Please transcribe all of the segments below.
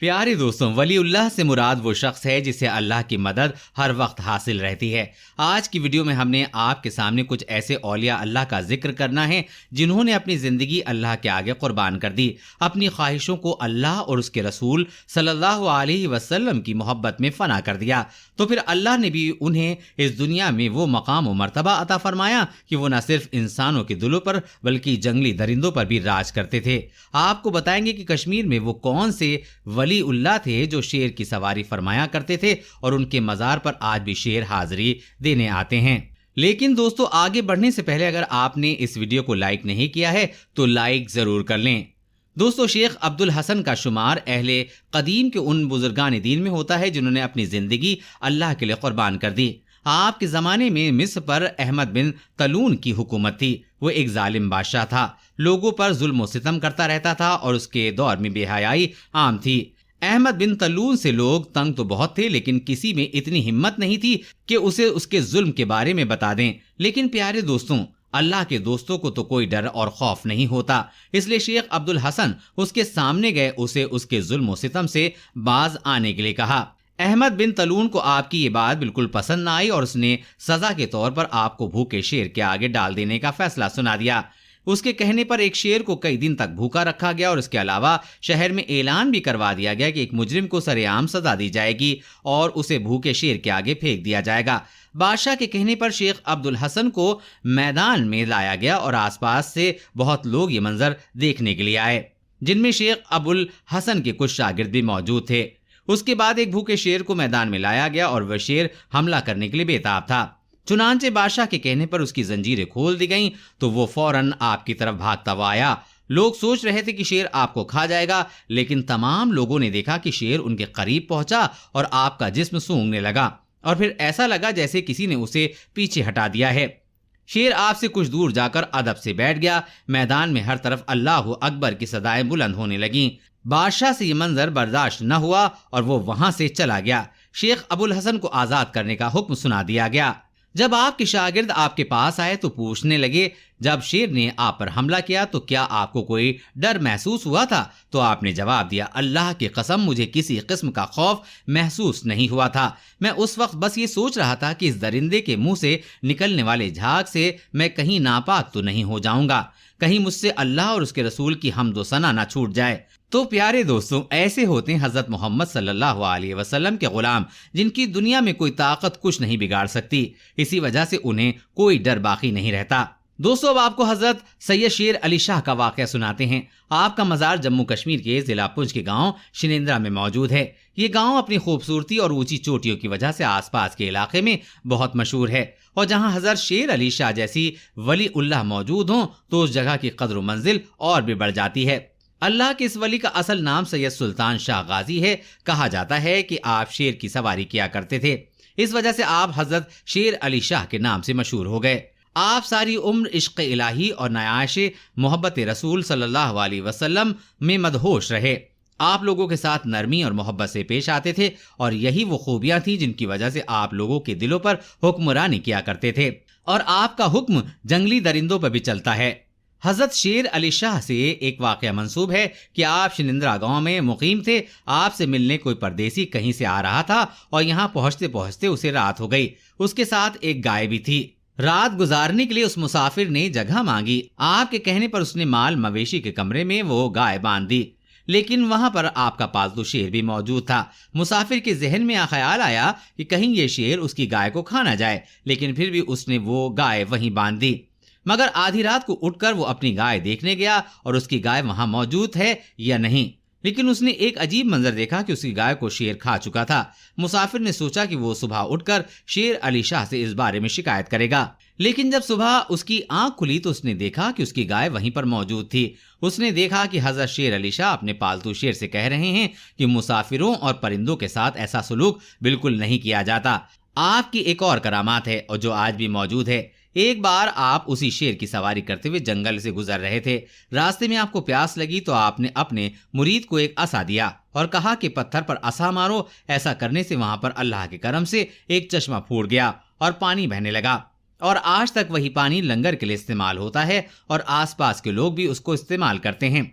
پیارے دوستوں، ولی اللہ سے مراد وہ شخص ہے جسے اللہ کی مدد ہر وقت حاصل رہتی ہے۔ آج کی ویڈیو میں ہم نے آپ کے سامنے کچھ ایسے اولیاء اللہ کا ذکر کرنا ہے جنہوں نے اپنی زندگی اللہ کے آگے قربان کر دی، اپنی خواہشوں کو اللہ اور اس کے رسول صلی اللہ علیہ وسلم کی محبت میں فنا کر دیا، تو پھر اللہ نے بھی انہیں اس دنیا میں وہ مقام و مرتبہ عطا فرمایا کہ وہ نہ صرف انسانوں کے دلوں پر بلکہ جنگلی درندوں پر بھی راج کرتے تھے۔ آپ کو بتائیں گے کہ کشمیر میں وہ کون سے ولی اللہ تھے جو شیر کی سواری فرمایا کرتے تھے اور ان کے مزار پر آج بھی شیر حاضری دینے آتے ہیں۔ لیکن دوستو، آگے بڑھنے سے پہلے اگر آپ نے اس ویڈیو کو لائک نہیں کیا ہے تو لائک ضرور کر لیں۔ دوستو، شیخ عبدالحسن کا شمار اہل قدیم کے ان بزرگان دین میں ہوتا ہے جنہوں نے اپنی زندگی اللہ کے لیے قربان کر دی۔ آپ کے زمانے میں مصر پر احمد بن طولون کی حکومت تھی۔ وہ ایک ظالم بادشاہ تھا، لوگوں پر ظلم و ستم کرتا رہتا تھا اور اس کے دور میں بے حیائی عام تھی۔ احمد بن طولون سے لوگ تنگ تو بہت تھے، لیکن کسی میں اتنی ہمت نہیں تھی کہ اسے اس کے ظلم کے بارے میں بتا دیں۔ لیکن پیارے دوستوں، اللہ کے دوستوں کو تو کوئی ڈر اور خوف نہیں ہوتا، اس لیے شیخ عبدالحسن اس کے سامنے گئے، اسے اس کے ظلم و ستم سے باز آنے کے لیے کہا۔ احمد بن طولون کو آپ کی یہ بات بالکل پسند نہ آئی اور اس نے سزا کے طور پر آپ کو بھوکے شیر کے آگے ڈال دینے کا فیصلہ سنا دیا۔ اس کے کہنے پر ایک شیر کو کئی دن تک بھوکا رکھا گیا اور اس کے علاوہ شہر میں اعلان بھی کروا دیا گیا کہ ایک مجرم کو سر عام سزا دی جائے گی اور اسے بھوکے شیر کے آگے پھینک دیا جائے گا۔ بادشاہ کے کہنے پر شیخ عبدالحسن کو میدان میں لایا گیا اور آس پاس سے بہت لوگ یہ منظر دیکھنے کے لیے آئے، جن میں شیخ ابوالحسن کے کچھ شاگرد بھی موجود تھے۔ اس کے بعد ایک بھوکے شیر کو میدان میں لایا گیا اور وہ شیر حملہ کرنے کے لیے بےتاب تھا۔ چنانچہ بادشاہ کے کہنے پر اس کی زنجیریں کھول دی گئیں تو وہ فوراً آپ کی طرف بھاگتا ہوا آیا۔ لوگ سوچ رہے تھے کہ شیر آپ کو کھا جائے گا، لیکن تمام لوگوں نے دیکھا کہ شیر ان کے قریب پہنچا اور آپ کا جسم سونگھنے لگا اور پھر ایسا لگا جیسے کسی نے اسے پیچھے ہٹا دیا ہے۔ شیر آپ سے کچھ دور جا کر ادب سے بیٹھ گیا۔ میدان میں ہر طرف اللہ اکبر کی صدائیں بلند ہونے لگیں۔ بادشاہ سے یہ منظر برداشت نہ ہوا اور وہ وہاں سے چلا گیا۔ شیخ ابوالحسن کو آزاد کرنے کا حکم سنا دیا گیا۔ جب آپ کے شاگرد آپ کے پاس آئے تو پوچھنے لگے، جب شیر نے آپ پر حملہ کیا تو کیا آپ کو کوئی ڈر محسوس ہوا تھا؟ تو آپ نے جواب دیا، اللہ کی قسم مجھے کسی قسم کا خوف محسوس نہیں ہوا تھا۔ میں اس وقت بس یہ سوچ رہا تھا کہ اس درندے کے منہ سے نکلنے والے جھاگ سے میں کہیں ناپاک تو نہیں ہو جاؤں گا، کہیں مجھ سے اللہ اور اس کے رسول کی حمد و ثنا نہ چھوٹ جائے۔ تو پیارے دوستوں، ایسے ہوتے ہیں حضرت محمد صلی اللہ علیہ وسلم کے غلام، جن کی دنیا میں کوئی طاقت کچھ نہیں بگاڑ سکتی، اسی وجہ سے انہیں کوئی ڈر باقی نہیں رہتا۔ دوستو، اب آپ کو حضرت سید شیر علی شاہ کا واقعہ سناتے ہیں۔ آپ کا مزار جموں کشمیر کے ضلع پنچ کے گاؤں شنیندرا میں موجود ہے۔ یہ گاؤں اپنی خوبصورتی اور اونچی چوٹیوں کی وجہ سے آس پاس کے علاقے میں بہت مشہور ہے، اور جہاں حضرت شیر علی شاہ جیسی ولی اللہ موجود ہوں تو اس جگہ کی قدر و منزل اور بھی بڑھ جاتی ہے۔ اللہ کے اس ولی کا اصل نام سید سلطان شاہ غازی ہے۔ کہا جاتا ہے کہ آپ شیر کی سواری کیا کرتے تھے، اس وجہ سے آپ حضرت شیر علی شاہ کے نام سے مشہور ہو گئے۔ آپ ساری عمر عشق الہی اور نیائش محبت رسول صلی اللہ علیہ وسلم میں مدہوش رہے۔ آپ لوگوں کے ساتھ نرمی اور محبت سے پیش آتے تھے اور یہی وہ خوبیاں تھیں جن کی وجہ سے آپ لوگوں کے دلوں پر حکمرانی کیا کرتے تھے، اور آپ کا حکم جنگلی درندوں پر بھی چلتا ہے۔ حضرت شیر علی شاہ سے ایک واقعہ منسوب ہے کہ آپ شنیندرا گاؤں میں مقیم تھے۔ آپ سے ملنے کوئی پردیسی کہیں سے آ رہا تھا اور یہاں پہنچتے پہنچتے اسے رات ہو گئی۔ اس کے ساتھ ایک گائے بھی تھی۔ رات گزارنے کے لیے اس مسافر نے جگہ مانگی۔ آپ کے کہنے پر اس نے مال مویشی کے کمرے میں وہ گائے باندھ دی، لیکن وہاں پر آپ کا پالتو شیر بھی موجود تھا۔ مسافر کے ذہن میں خیال آیا کہ کہیں یہ شیر اس کی گائے کو کھا نہ جائے، لیکن پھر بھی اس نے وہ گائے وہیں باندھ دی۔ مگر آدھی رات کو اٹھ کر وہ اپنی گائے دیکھنے گیا اور اس کی گائے وہاں موجود ہے یا نہیں، لیکن اس نے ایک عجیب منظر دیکھا کہ اس کی گائے کو شیر کھا چکا تھا۔ مسافر نے سوچا کہ وہ صبح اٹھ کر شیر علی شاہ سے اس بارے میں شکایت کرے گا، لیکن جب صبح اس کی آنکھ کھلی تو اس نے دیکھا کہ اس کی گائے وہیں پر موجود تھی۔ اس نے دیکھا کہ حضرت شیر علی شاہ اپنے پالتو شیر سے کہہ رہے ہیں کہ مسافروں اور پرندوں کے ساتھ ایسا سلوک بالکل نہیں کیا جاتا۔ آپ کی ایک اور کرامات ہے اور جو آج بھی موجود ہے۔ ایک بار آپ اسی شیر کی سواری کرتے ہوئے جنگل سے گزر رہے تھے۔ راستے میں آپ کو پیاس لگی تو آپ نے اپنے مرید کو ایک عصا دیا اور کہا کہ پتھر پر عصا مارو۔ ایسا کرنے سے وہاں پر اللہ کے کرم سے ایک چشمہ پھوٹ گیا اور پانی بہنے لگا، اور آج تک وہی پانی لنگر کے لیے استعمال ہوتا ہے اور آس پاس کے لوگ بھی اس کو استعمال کرتے ہیں۔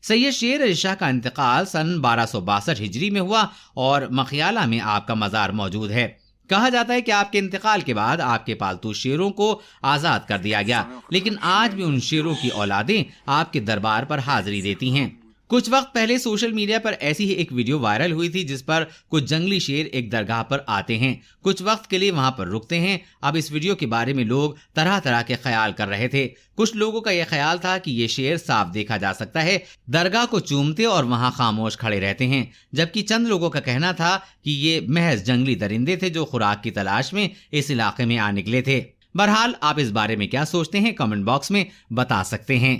سید شیر علی شاہ کا انتقال سن 1262 ہجری میں ہوا اور مخیالہ میں آپ کا مزار موجود ہے۔ کہا جاتا ہے کہ آپ کے انتقال کے بعد آپ کے پالتو شیروں کو آزاد کر دیا گیا، لیکن آج بھی ان شیروں کی اولادیں آپ کے دربار پر حاضری دیتی ہیں۔ کچھ وقت پہلے سوشل میڈیا پر ایسی ہی ایک ویڈیو وائرل ہوئی تھی جس پر کچھ جنگلی شیر ایک درگاہ پر آتے ہیں، کچھ وقت کے لیے وہاں پر رکتے ہیں۔ اب اس ویڈیو کے بارے میں لوگ طرح طرح کے خیال کر رہے تھے۔ کچھ لوگوں کا یہ خیال تھا کہ یہ شیر صاف دیکھا جا سکتا ہے درگاہ کو چومتے اور وہاں خاموش کھڑے رہتے ہیں، جبکہ چند لوگوں کا کہنا تھا کہ یہ محض جنگلی درندے تھے جو خوراک کی تلاش میں اس علاقے میں آ نکلے تھے۔ بہرحال آپ اس بارے میں کیا سوچتے ہیں کمنٹ باکس میں بتا سکتے ہیں۔